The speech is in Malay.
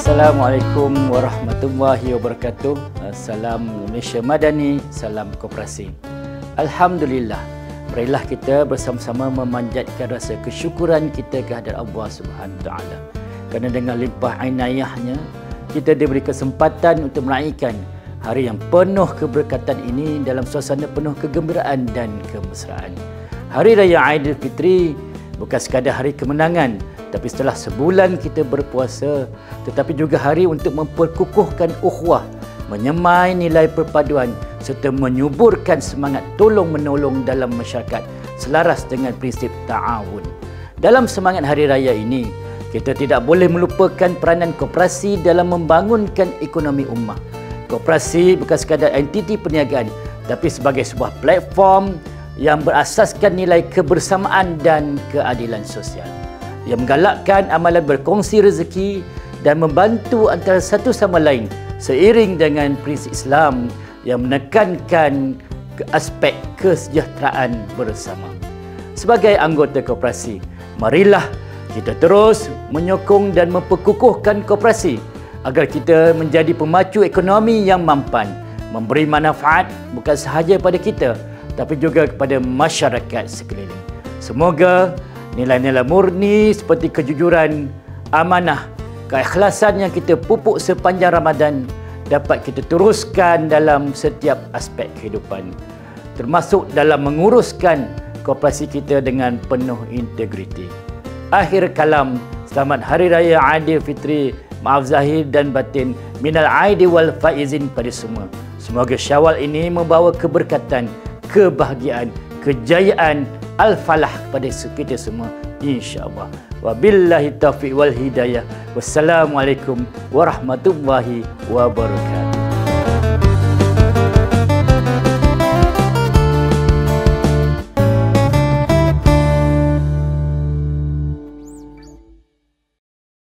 Assalamualaikum warahmatullahi wabarakatuh. Salam Malaysia Madani, salam koperasi. Alhamdulillah, marilah kita bersama-sama memanjatkan rasa kesyukuran kita kehadrat Allah Subhanahu Wa Taala. Kerana dengan limpah inayahnya, kita diberi kesempatan untuk meraihkan hari yang penuh keberkatan ini dalam suasana penuh kegembiraan dan kemesraan. Hari Raya Aidilfitri bukan sekadar hari kemenangan, tapi setelah sebulan kita berpuasa, tetapi juga hari untuk memperkukuhkan ukhuwah, menyemai nilai perpaduan serta menyuburkan semangat tolong-menolong dalam masyarakat selaras dengan prinsip ta'awun. Dalam semangat Hari Raya ini, kita tidak boleh melupakan peranan koperasi dalam membangunkan ekonomi ummah. Koperasi bukan sekadar entiti perniagaan, tapi sebagai sebuah platform yang berasaskan nilai kebersamaan dan keadilan sosial, yang menggalakkan amalan berkongsi rezeki dan membantu antara satu sama lain seiring dengan prinsip Islam yang menekankan aspek kesejahteraan bersama. Sebagai anggota koperasi, marilah kita terus menyokong dan memperkukuhkan koperasi agar kita menjadi pemacu ekonomi yang mampan, memberi manfaat bukan sahaja pada kita, tapi juga kepada masyarakat sekeliling. Semoga nilai-nilai murni seperti kejujuran, amanah, keikhlasan yang kita pupuk sepanjang Ramadan dapat kita teruskan dalam setiap aspek kehidupan, termasuk dalam menguruskan koperasi kita dengan penuh integriti. Akhir kalam, selamat Hari Raya Aidilfitri, maaf zahir dan batin, minal aidi wal faizin pada semua. Semoga Syawal ini membawa keberkatan, kebahagiaan, kejayaan, al-falah kepada kita semua, insya-Allah. Wabillahi taufiq wal hidayah. Wassalamualaikum warahmatullahi wabarakatuh.